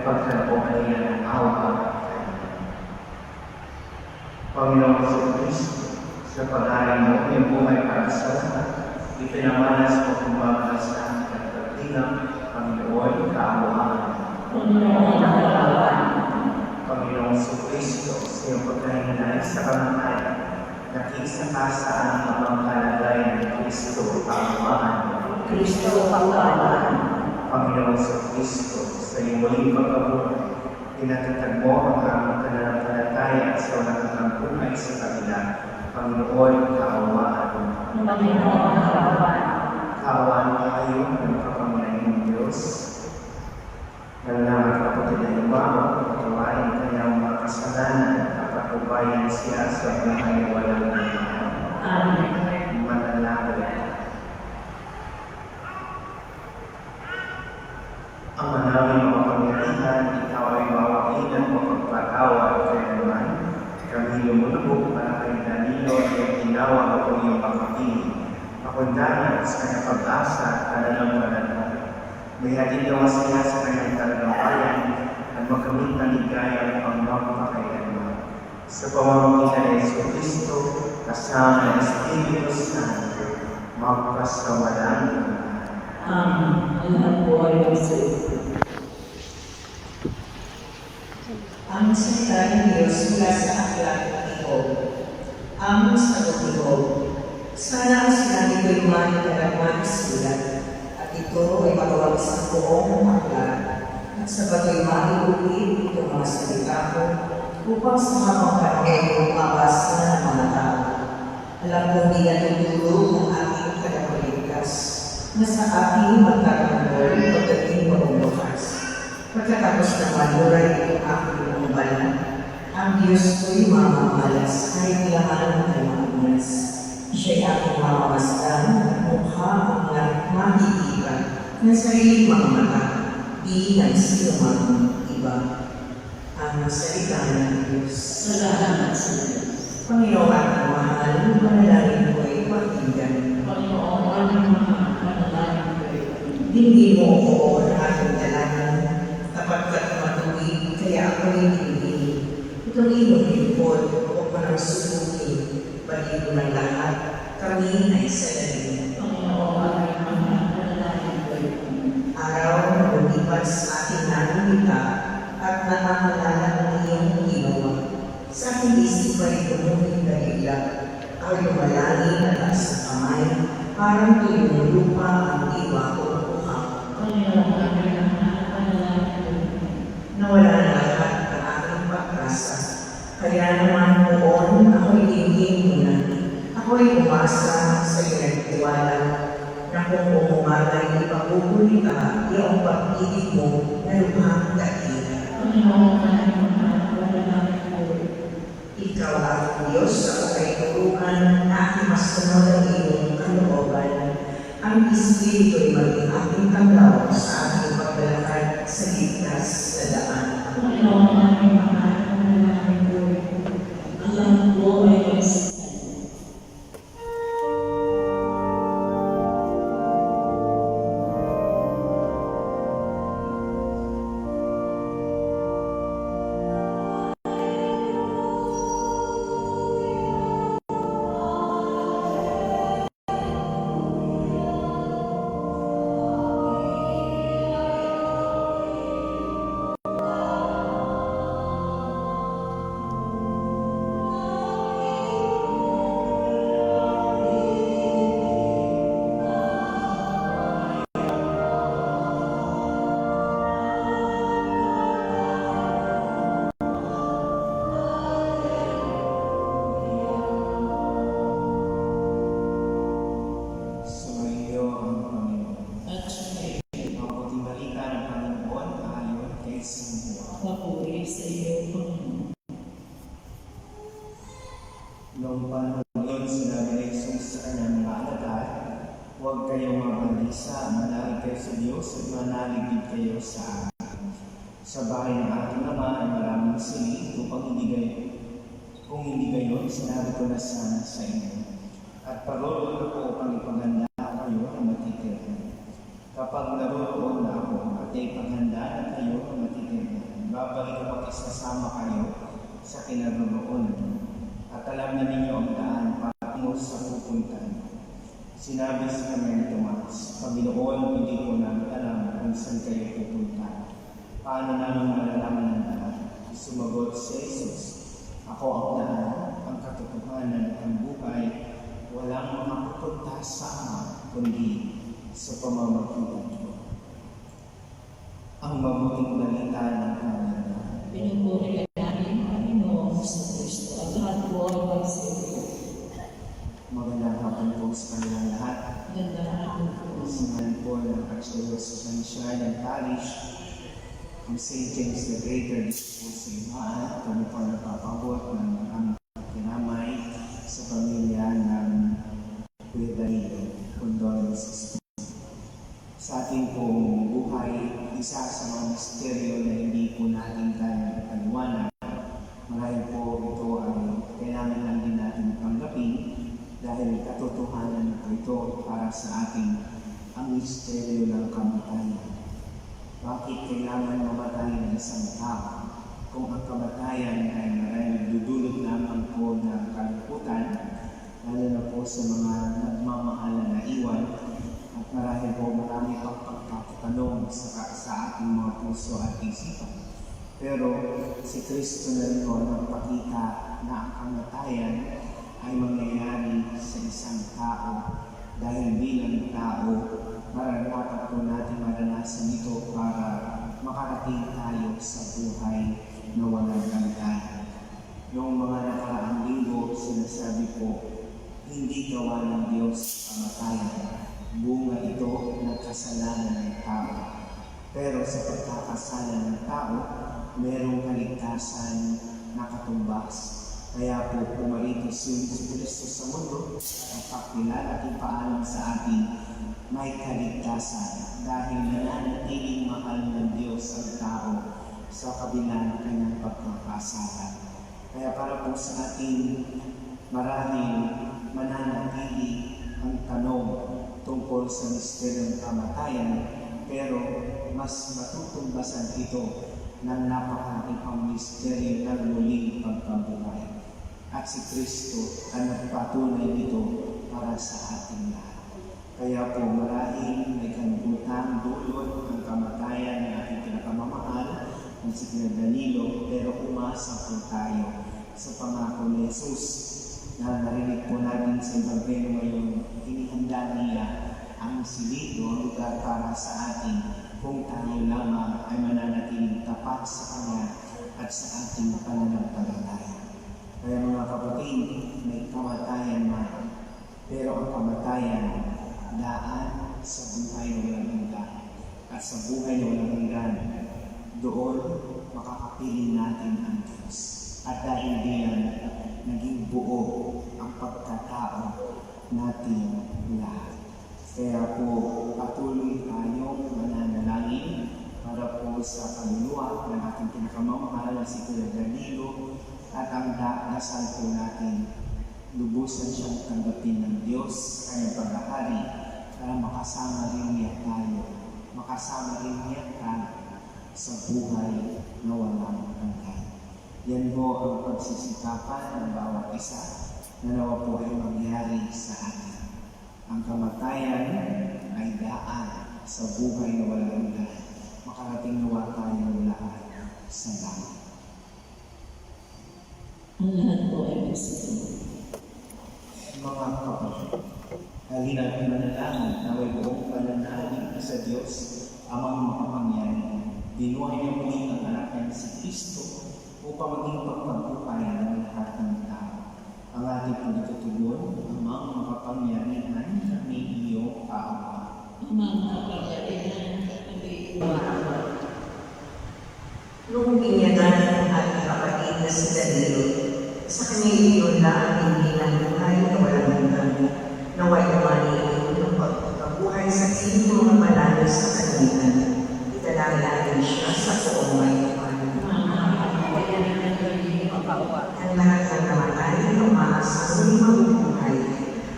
pagkaloob niya ng awa. Panginoong Kristo, sa pag-aari mo, yung buhay para sa lahat, ipinamalas mo kung mamalasang at pagtinang, Panginoon, kaawaan. Panginoong Kristo, sa iyong pagkahinay sa kamatayan, nakiisa ka sa anumang kalagayan ni Kristo, kaawaan. Kristo, kaawaan. Panginoong Kristo, sa iyong muling pagkabuhay, tinatatag mo ang aming pananampalataya sa walang buhay sa kanila. Panginoon, kaawaan. Panginoon, kaawaan. Kaawaan tayo ng kapangyarihang Diyos. Nalaman kapatid na yung bawat patuwain kanyang mga kasalanan at patubayan siya sa buhay walang hanggan. Amen. Manalangin. Ang manaming makapangyarihan, ikaw ay mawakin at mapagpatawa kaya naman. Kami lumulubog para kay Danilo at ginawa ako iyong pagpapili. Pakundahan sa kanyang pag-asa at pananampalataya. May hatid nawa siya sa kanyang talagawayan at magkamit ng ligaya ang magpakailanman. Sa pamamagitan ng Kristo, kasama ng Espiritu Santo, magpasawalan ng Amen. Ang po ay magsalita. Ang salita ng Diyos mula sa aklat ng Job. Ang sagot ni Job, sana ang sinabi ko'y manitalaman sulat, at ito ay magawag sa buong aklat, at sa bagay maiulit itong mga salita ko, upang sa habang panahon mabasa ng mga tao. Alam kong di natutulog ang aking tagapagligtas, na sa aking magtatanggol pagdating pagbubukas. Pagkatapos ng maluray itong aking umbalan, ang Diyos ko'y mamamalas kahit laman ay mamulas. Siya'y aking mamamasdan at mukha ang makikita ng sariling mga mata, di ng sino mang iba. Ang salita ng Diyos. Salamat sa Diyos. Panginoon ating mahal, manalangin ko ay pakinggan. Panginoon ating mahal, manalangin ko ay pakinggan. Hindi mo ako ng aking dalanan, tapagkat matuwid, kaya ako'y hindi. Itong iyong lingkod, o parang subukin, baligo ng lahat, kami ay salamin. Panginoon ating mahal, manalangin ko ay pakinggan. Araw na lumipas sa ating nanumita, at nakakalala ng iyong ginawa. Sa aking isip ay tumuhin dahila, ay lumalangin at sa kamay, parang tuyong lupa ang iwa o buha. Panginoon aking mahal, manalangin ko. Nawala na lahat ang aking pag-asa, kaya naman noon ako'y hingin-hinan. Ako'y umasa sa iyong nagtiwala, na kung umumagay ipagpupuli ka, iyong pag-ibig mo na lubhang dakila. Panginoon aking mahal, manalangin ko. Ikaw ang Diyos sa kaituruan na aking masunod ang iyong kalooban. Ang Espiritu ay maging aking tanglaw sa aking paglalakad sa ligtas na daan. Panginoon aking mahal, manalangin ko. Alam ko ay Noong panahon yun, sinabi ni Jesus sa kanyang mga alagad, huwag kayong mabalisa, manalig kayo sa Diyos at manaligid kayo sa akin. Sa bahay ng aking Ama ay maraming silid upang hindi kayo. Kung hindi kayo, sinabi ko na sana sa inyo. At paroroon ako upang ipaghanda kayo na matitira. Kapag naroon na ako at ipaghanda na kayo na matitira, babalik ako at isasama kayo sa kinaroroonan. At alam na ninyo ang daan patungo sa pupuntahan. Sinabi sa kanya ni Tomas, Panginoon, hindi ko namin alam kung saan kayo pupunta. Paano namin malalaman ang daan? Sumagot si Jesus, Ako ang daan, ang katotohanan at ang buhay. Walang makapunta sa Ama, kundi sa pamamagitan ko. Ang mabuting balita ng Panginoon. Pinupuri ka namin, Panginoon sa Kristo. Ang lahat po ay magsiyo. Magandang hapon po sa kanilang lahat. Ganda natin po. Siman po ng Archdiocese ng Siargao Parish, ang St. James the Greater dito po sa Imaan. Kami po nagpapabot ng aming kinamay sa pamilya ng Kuya Danilo. Condolences po. Sa ating pong buhay, isa sa mga misteryo na hindi po natin kaya paliwanag. Marahil po ito ay kailangan lang din natin tanggapin dahil katotohanan po ito para sa ating ang misteryo ng kamatayan. Bakit kailangan mamatay ng isang tao? Kung ang kamatayan ay marahil nagdudulot lamang po ng kalungkutan, lalo na po sa mga nagmamahala na iwan, at marahil po marami pang pagkakatanong sa ating mga puso at isipan. Pero si Kristo na rin po nagpakita na ang kamatayan ay mangyayari sa isang tao dahil bilang tao, dapat po natin maranasan ito para makarating tayo sa buhay na walang hanggan. Noong mga nakaraang linggo, sinasabi po, hindi gawa ng Diyos kamatayan. Bunga ito ng kasalanan ng tao. Pero sa pagkakasala ng tao, merong kaligtasan na katumbas. Kaya po pumarito si Kristo sa mundo at pakilala at ipaalam sa atin may kaligtasan dahil nananatiling mahal ng Diyos ang tao sa kabila ng kanyang pagkakasala. Kaya para po sa atin marahil mananatili ang tanong tungkol sa misteryong kamatayan, pero mas matutumbasan ito ng napakahalagang misteryo ng muling pagkabuhay. At si Kristo ang nagpatunay nito para sa ating lahat. Kaya po marahil may kanbutang dulot ang kamatayan ng ating pinakamamahal, ang si Kuya Danilo, pero umasa po tayo sa pangako ni Jesus na narinig po natin sa Ebanghelyo ngayon, inihanda niya ang silid o lugar para sa atin kung tayo lamang ay mananatiling tapat sa Kanya at sa ating pananampalataya. Kaya mga kapatid, may kamatayan man, pero ang kamatayan daan sa buhay na walang hanggan. At sa buhay na walang hanggan, doon makakapiling natin ang Diyos. At dahil diyan, naging buo ang pagkatao natin lahat. Kaya po, patuloy tayong mananalangin para po sa kaluluwa ng ating pinakamamahal na si Kuya Danilo at ang dasal po natin, lubusan siyang tanggapin ng Diyos kanyang paghahari para makasama rin niya tayo, makasama rin niya tayo sa buhay na walang hanggan. Yan po ang pagsisikapan ng bawat isa na nawa po ay mangyari sa atin. Ang kamatayan ay daan sa buhay na walang hanggan. Makarating nawa tayo lahat sa langit. Ang lahat po ay magsiyo. Mga kapatid, halina't manalangin na may buong pananalig sa Diyos, Amang makapangyarihan. Binuhay niya muli ang anak niya si Kristo upang maging pagpagpupay ng lahat ng tao. Ang ating pagtutugon, Amang makapangyarihan, kami iyong kaawa. Amang makapangyarihan, kami iyong Nung binyagan ang ating kapatid na si Danilo, sa kanya iyon na ang hinilang buhay na walang hanggan, naway umani ng pagkabuhay sa inyong mga malayo sa kanila. Italangin siya sa poong may kapal. Ang lahat ng namatay na umaasa sa muling mabubuhay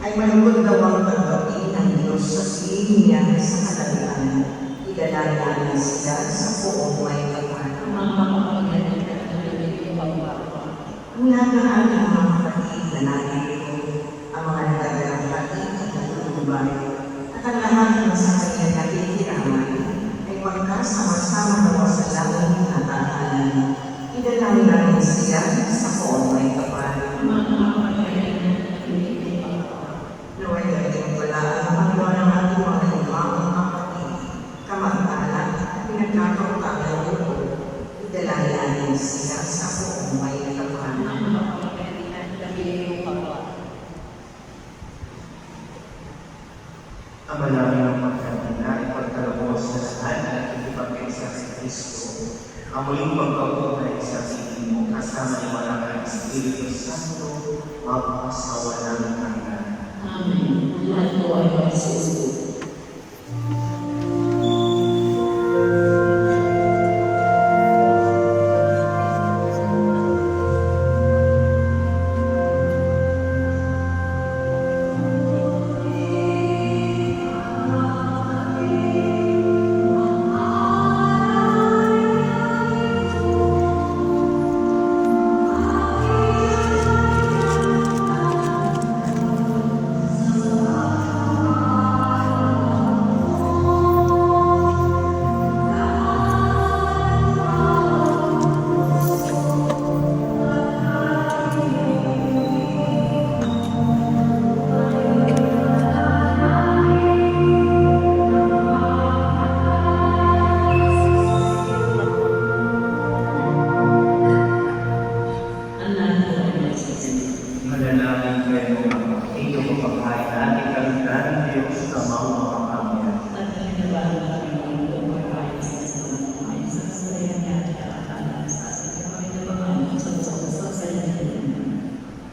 ay malungkot daw ang pagdating ng Diyos sa siling niya sa kalalian. Italangin sila sa poong may kapal. Ang lahat ng aming mga kapatid na narito, ang mga nagdadalang kapatid at natutubay, at ang lahat ng sa kanya nakikiraman, ay magkasama-sama nawa sa langit na tahanan. Idalangin namin sila sa poon may kapal. Naway dating wala ang panglaw ng ating mga limang kapatid, kamantalan at pinagkakautagan nito. Idalangin namin sila sa poon may kapal. Ama namin ang pagkatina, ipagkalabos na saan at ipagkaisa sa Kristo. Ang muling pagkabuhay sa sinin mo, kasama ni Maraming Espiritu Santo, magpasawalang hanggan. Amen. Lahat po ay magsusunod. Manalangin kayo ang ito kapagkain natin kalunan ng Diyos sa mga kapamilya. At ininabahan namin ang iyong pagkain sa mga sa kasalayan niya at kakatanan sa ating kapinabangan sa kasalayan.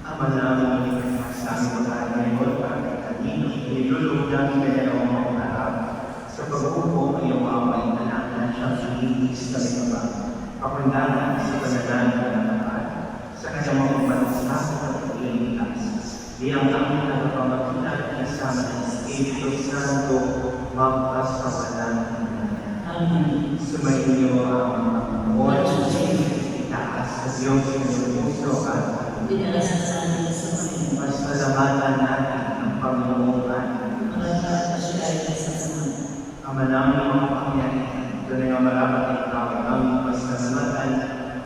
Ama namin sa aming pagkain ngayon, para kanino ilulog namin kaya ang mga harap. Sa pag-upo ay umaway na natin siyang sinigis sa mga kapandangan sa panalangin ng naman. Sa kanyang mga pagpapasakot at pag-iligtas. Di ang aming nagpapamagitan at kasama ng Espiritu Santo, magpasawalang hanggan. Amen. Sumainyo ang Panginoon, itaas sa Diyos ng puso at Dinalasan sa atin sa Panginoon. mas pasalamatan natin ang Panginoon Ang lahat na siya ay kasama. Ama namin ang mga pangyarihan, tunay ang marapat na ikaw ang aming pasalamatan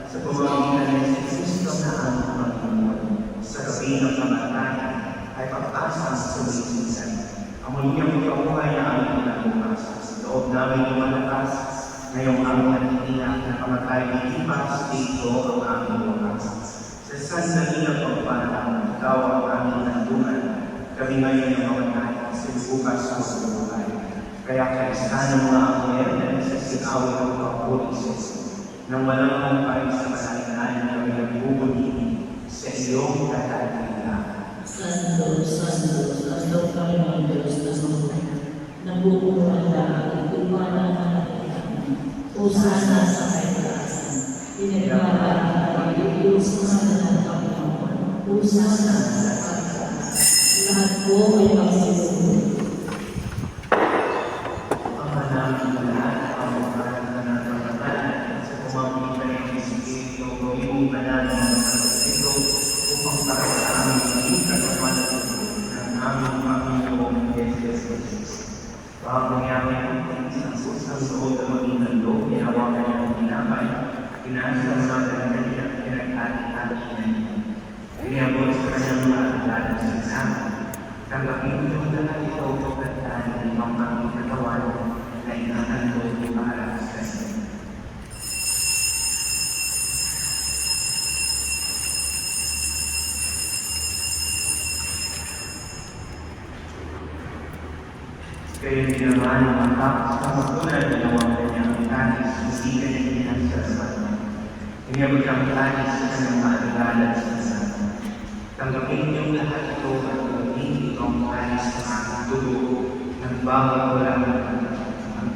sa pamamagitan ng Kristo na aming Panginoon. Sa gabi ng kamatayan ay pagpasa ang sumisisan. Ang muling ikabuhay na aming pinabukas. Sa loob namin lumalakas, ngayong aming natitiyak na kamatay itipas dito ang aming wakas. Sa sandali ng pagpalang, ikaw ang aming nandungan. Kami ngayon ang mamatay sa bukas ng buhay. Kaya kaisa ng mga anghel na nagsasikawi ang kapulisos. Nang walang humpay sa malainan, kami nagbubuli sa iyong katalilan. Santo, Santo, Santo Panginoon Diyos na sumuli. Nabubuo ang lahat at umalang ang nakikinig. Usana sa kaitaasan. Pinagpapaan ang iuusan ng Panginoon. Usana sa kaitaasan. Lahat po ay magsisunod. Ama namin lahat, ang mga nananampalataya sa pamamagitan ng Espiritu, gawin mo banal ang mga kapatid upang para sa aming maging kagawad ng aming Panginoon Jesus Christus. Pagkakayami ang isang pusang loob na maging nandog, hinawakan niya ang ginamay, kinasa sa kanila at pinagkati-kati niya niya. Pinabot sa kanyang mga alalan sa kasama. Tanggapin mo na lang ito pagkataan ng limang aming katawan na inahandog para sa iyo. Kaya din naman ang matapos na magtunad na nawang kanyang mekanis, hindi kanya kinasa sa mga. Inabot ang mekanis sa kanyang maalalan sa kasama. Tanggapin niyong lahat ito at gawin ito ang mekanis sa aking dugo. Nagbawala ang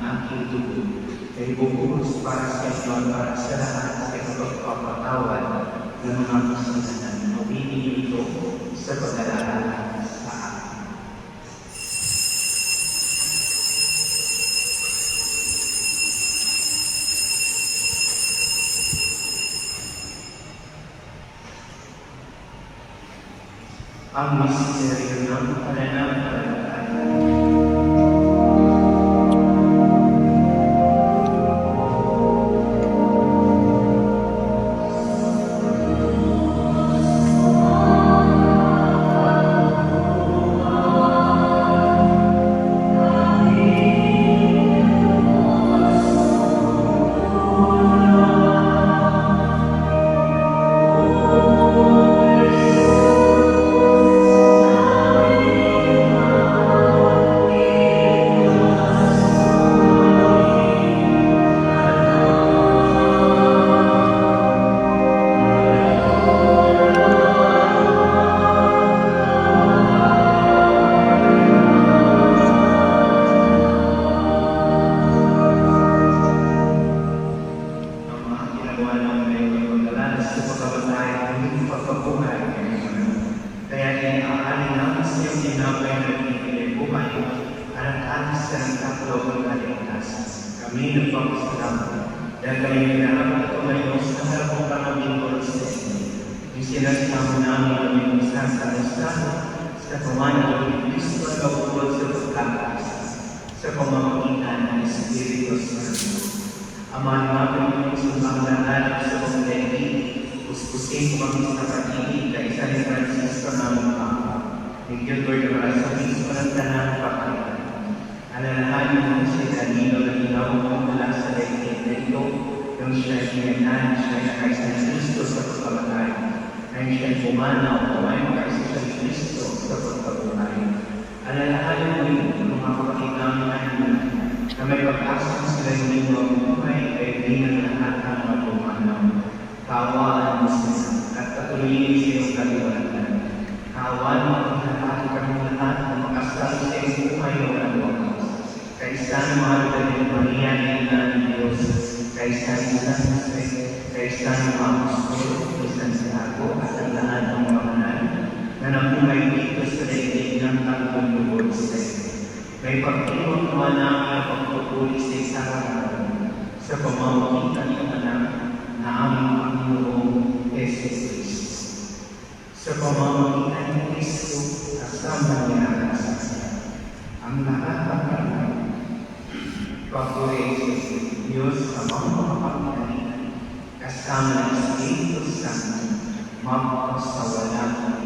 aking dugo. Kaya bubuhos para sa iyo para sa lahat sa pagpapatawad ng mga kasalanan. Gawin niyo ito sa pag-alala sa akin. Ang misteryo ng pananampalataya. Ang mga ginagawa namin ay pagdalalas sa pagkamatay ng hindi pagpabuhay ngayon. Kaya inaahalin namin sa iyong tinapay na nagbibigay buhay at ang atis sa nagkakalaw ng kaligtas. Kami nagpapasalamat dahil kami pinarap at tumayos sa harap ng pangabingol sa inyo. Yung sinasama namin ang aming isa sa sa pamanan ng Kristo at kapulot sa pagkakakas sa pamamagitan ng Espiritu Santo. Amahan namin yung sumbang lahat sa pagdating, puspusin ko kami sa pag-ibig kay San Francisco namin Papa. Bigyan ko yung sa mismo ng tanang pakailan. Alalahanin mo si Danilo na ginawa mo mula sa daigdig na ito, yung siya'y iniyanan, siya'y kay San Cristo sa pagkamatay, na siya'y pumanaw, kumain kay San Cristo sa pagkabuhay. Alalahanin mo yung mga kapatid namin na may pag-asa sila yung mga buhay ay hindi na lahat ang mapumanaw. Kawaan mo sila at patuloyin siyang kaliwanagan. Kawaan mo ang lahat kami lahat na makasal sa iyong buhay o walang wakas. Kaisa ng mahal ka din Maria na ina ng Diyos, kaisa ng San Jose, kaisa ng mga apostol, kaisa ng Santiago at ang lahat ng mga manal na nabuhay dito sa daigdig ng tanggol lubod sa iyo. May pagtiwag naman namin ang pagpupuli sa isang araw sa pamamagitan ng anak na aming Panginoong Jesus Cristo. Sa pamamagitan ng Kristo, kasama niya ang sasya. Ang lahat ng kanal, papuri sa Diyos sa mga makapangyarihan, kasama ng Espiritu Santo, magpasawalan ng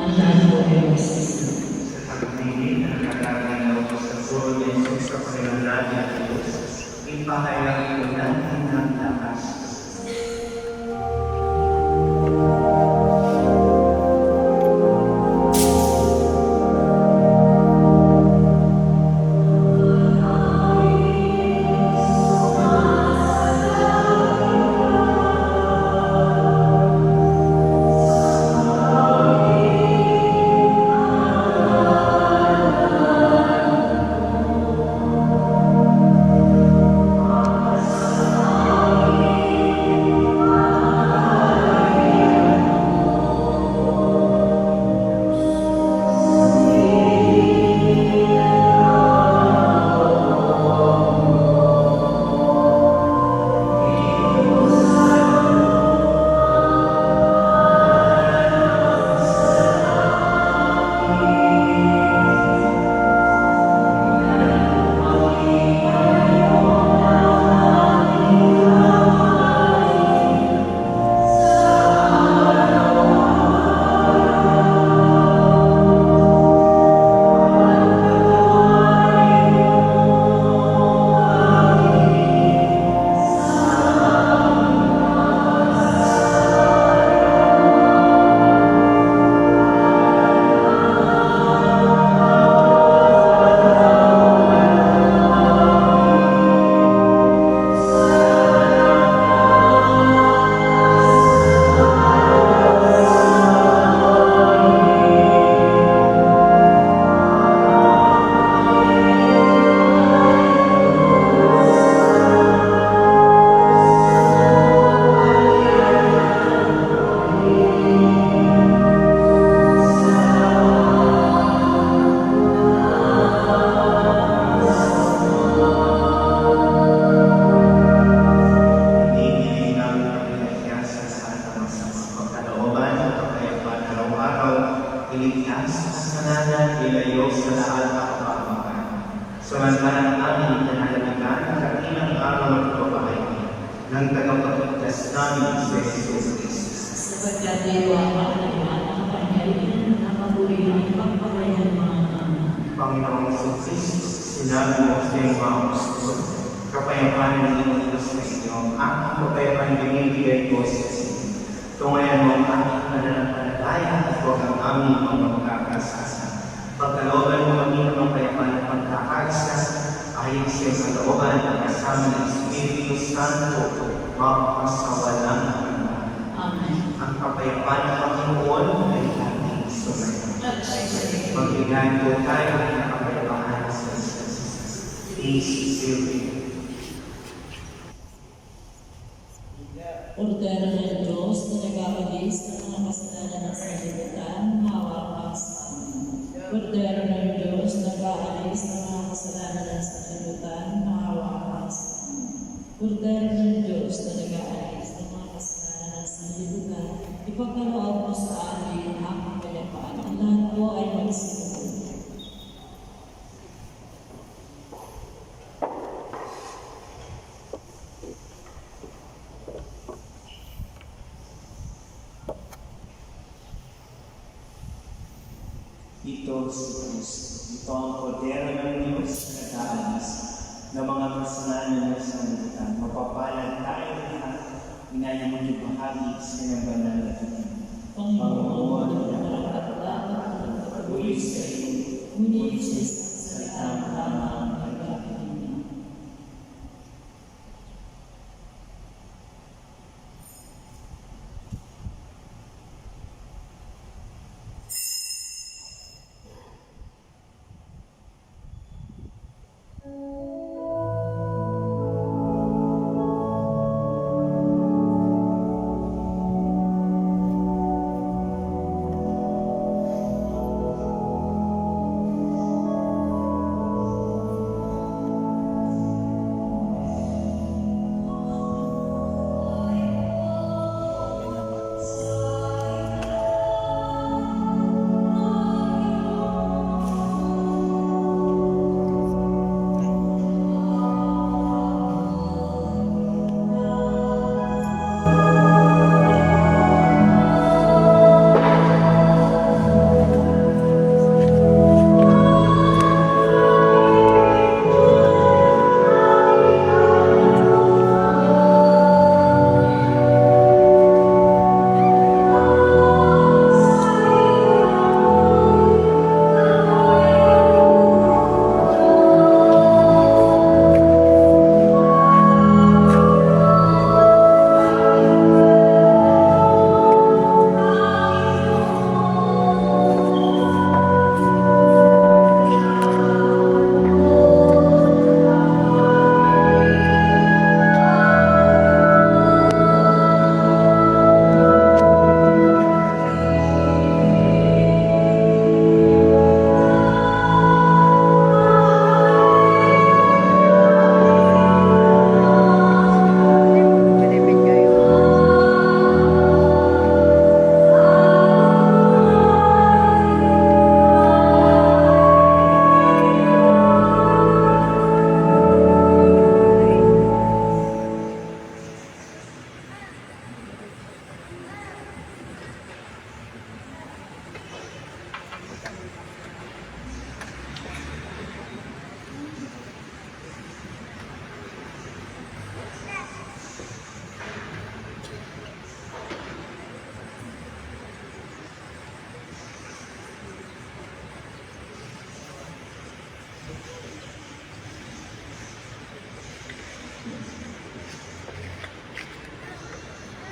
Ang lahat po ay ng tagapagligtas namin sa Jesus Cristo. Sapagkat Diwa ang kapangyarihan na mabuli ng pagpapayang mga ama. Panginoong Jesus, sinabi mo sa iyong mga apostol, kapayapaan ng iyong Diyos sa inyo, ang kapayapaan binibigay ko sa inyo. Tungayan mo ang aming pananampalataya at huwag ang aming mga magkakasasa. Pagkalooban mo kami ng kapayapaan at pagkakaisa, ayon sa iyong kalooban at kasama ng Espiritu Santo, magpasawalang hanggan. Amen. Ang kapayapaan ng Panginoon ay ating sumayon. Magbigay po tayo ng kapayapaan sa Jesus. Peace be with you. Ordero ng Diyos na nag-aalis ng mga kasalanan ng sanlibutan, hawa ka sa amin. Ordero ng Diyos na nag-aalis ng mga kasalanan ng sanlibutan, hawa ka sa amin. Ordero ng Diyos na nag-aalis ng mga kasalanan ng sanlibutan, ipagkaloob mo sa amin ang kapayapaan. Ang lahat po ay magsimulan. Ito si Kristo. Ito ang kordero ng Diyos na nag-aalis ng mga kasalanan ng sanlibutan. Mapapalad tayo lahat, inaya mo yung bahagi sa kanyang banal na tinig. Panginoon, ang at dapat ng pagpatuloy sa iyo, ngunit sa isang salita lamang ang pagkakinig.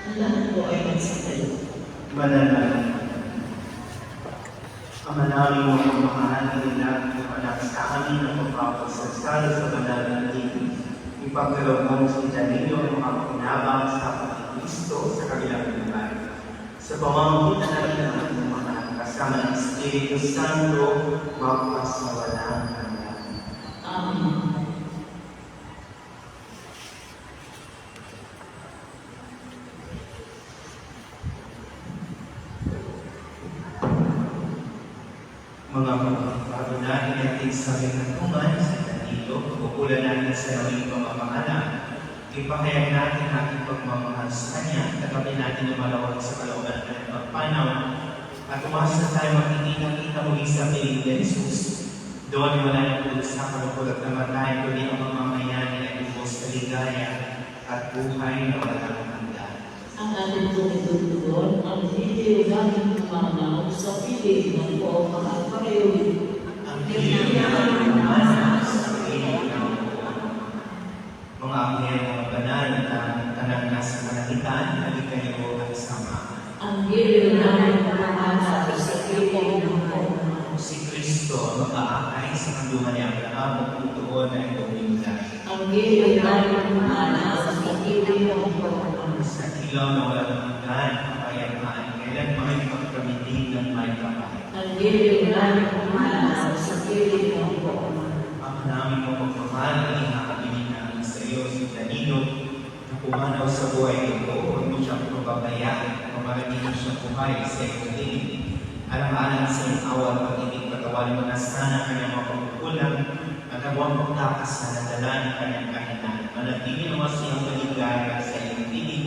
Ang lahat po ay magsimulan. Manalangin. Ama namin mo ang mahal nila ng anak sa amin na pagpapagsasalo sa banal na tingin. Ipagkaloob mo sa ninyo ang mga pakinabang sa Kristo sa kabilang buhay. Sa pamamagitan na rin ng ating mga kasama ng Espiritu Santo, magpasawalang hanggan. Amen. Mga bago natin sa katungan sa kanilo, pupulan natin sa nawing pamamahala. Ipahayag natin ating pagmamahal sa Kanya, tagapin natin ang malawag sa kalooban ng pagpanaw, at umasa tayo makikita-kita muli sa piling ni Jesus. Doon wala na po sa kalupulot na matay, kundi ang mamamayan ay lubos, kaligaya, at buhay na walang hanggan. Ang ating tunitutugon, ang hindi laging pumanaw sa piling ng buong makakapareho. Ang hiling na pumanaw sa piling ng buong. Mga anghel, mga banal, na tanang nasa kalahitan, halika niyo at sama. Ang hiling na pumanaw sa piling ng buong. Si Kristo mag-aakay sa kandungan ni Abraham at tutuon na itong bigla. Ang hiling na pumanaw sa piling ng buong. Sa ilaw na walang hanggan, kapayapaan, kailan may pagkamitin ng may kapay. Ang hiling na pumanaw sa piling ng buong. Ang namin mo pagmamahal na ihakabinin namin sa iyo si Danilo na pumanaw sa buhay ko, huwag mo siyang pababayaan, pamarating siyang buhay sa iyong dinig. Alam-alam sa iyong awa at pag-ibig, patawarin mo na sana kanyang mapagkukulang at huwag magtakas sa nadala ng kanyang kahinan. Manatili naman sa iyong maligaya sa iyong dinig,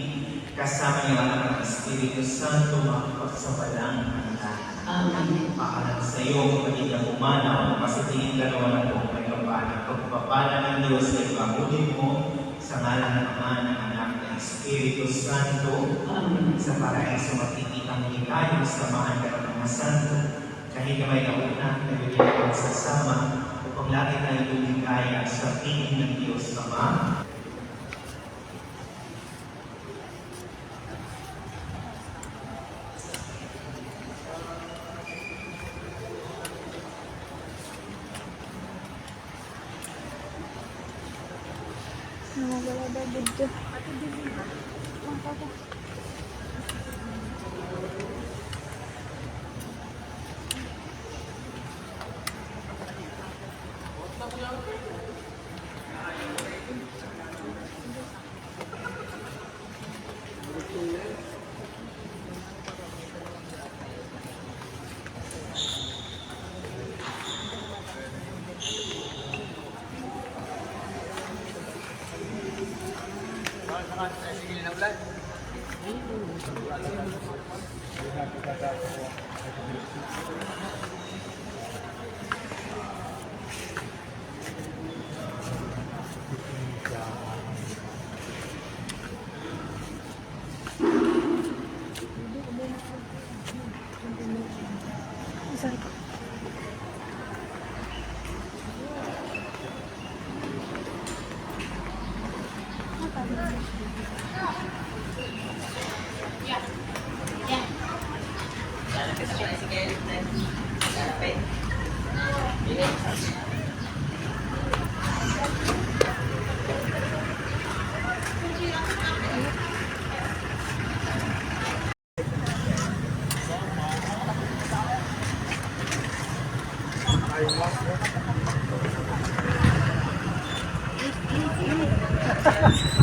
kasama niya ang Espiritu Santo makapagsabalang hanggan. Amen. Paalam sa iyo, kapatid na pumanaw, pasitingin ka naman ako may kapana. Pagpapala ng Diyos ay pahulin mo sa ngalan ng Ama, ng Anak, ng Espiritu Santo. Amen. Sa paraiso makikita mo tayo, samahan ka ng mga santo. Kahit na may kauna, nabigyan ka sasama upang lagi tayo lumikaya sa piling ng Diyos Ama. Nawawala daw video.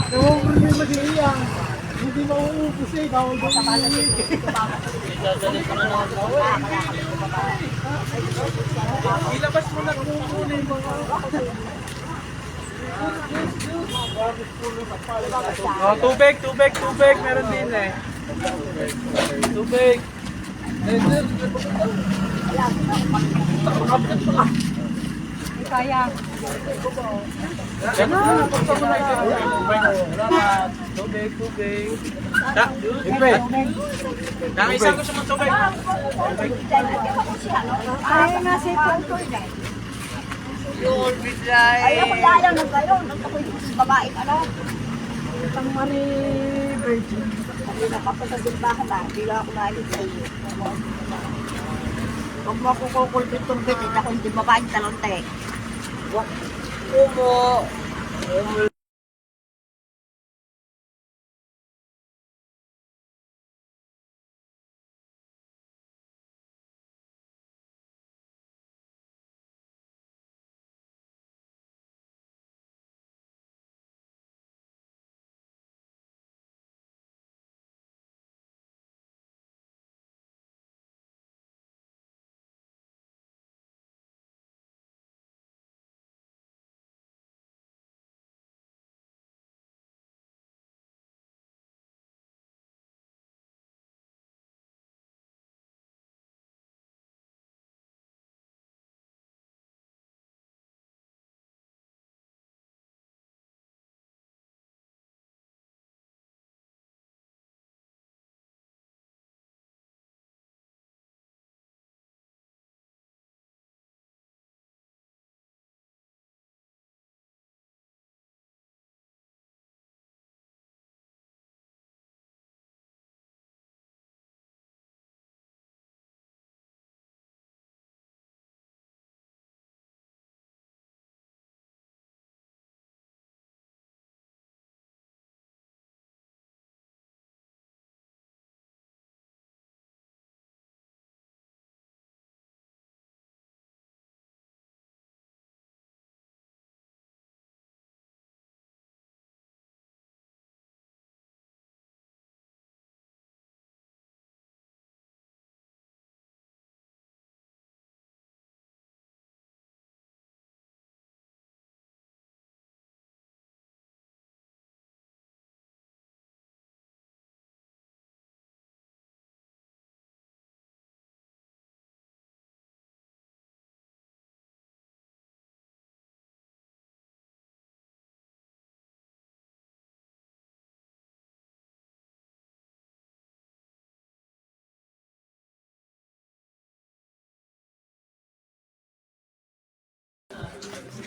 Yung problema din yan, hindi mauubos eh, bawal daw ilabas mo na kung muna yung mga oh, tubig, meron din eh. Tubig. Kaya. Tubig. Dami isang gusto mong tubig. Ay, nasi ito. Yun, bigay. Ay, ako dahil ng kayo. Ako'y babae ka na. Itang Marie Virgin. Hindi na kapag sa simbahan na. Hindi na ako naalit sa iyo. Huwag mo ako kukulpit itong bitin. Ako hindi babae talonte. Umo.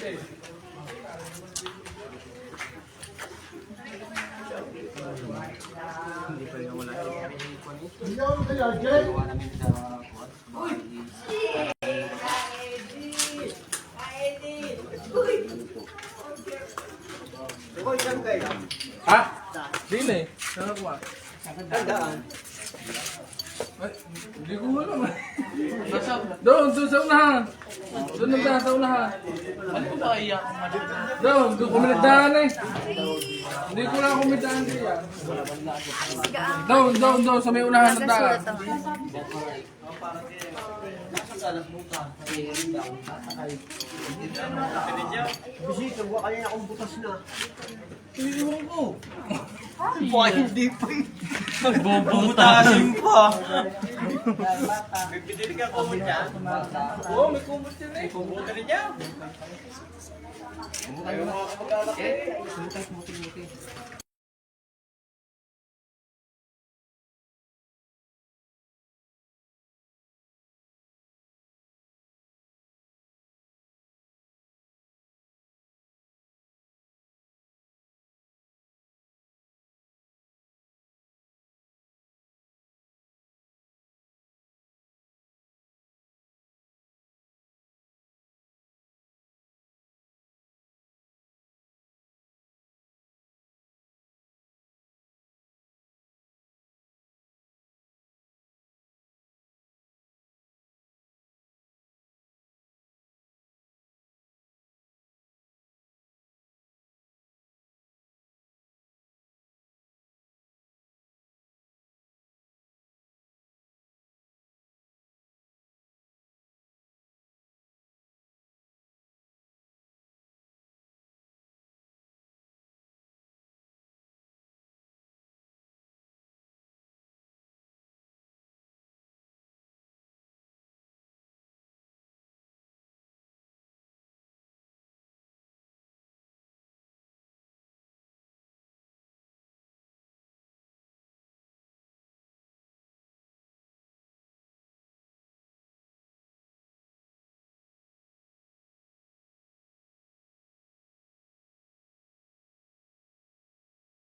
Hindi ako kaya, Jay. Ha? Dili. Saan ako ba? Ay, hindi ko alam eh. Doon sa unahan. Doon nagdahan sa unahan. Ano ko ba iyak? Doon kuminagdahan eh. Hindi ko lang kuminagdahan diyan. Doon, sa may unahan ng daan. Bisita, huwag kaya akong butas na. Iiwan ko. Buhay hindi pa eh. Bubutasin pa. May pinili ka kumot dyan? Oo, may kumot yun eh. Kumot ka rin niya. Ayaw mga kapag-alaki.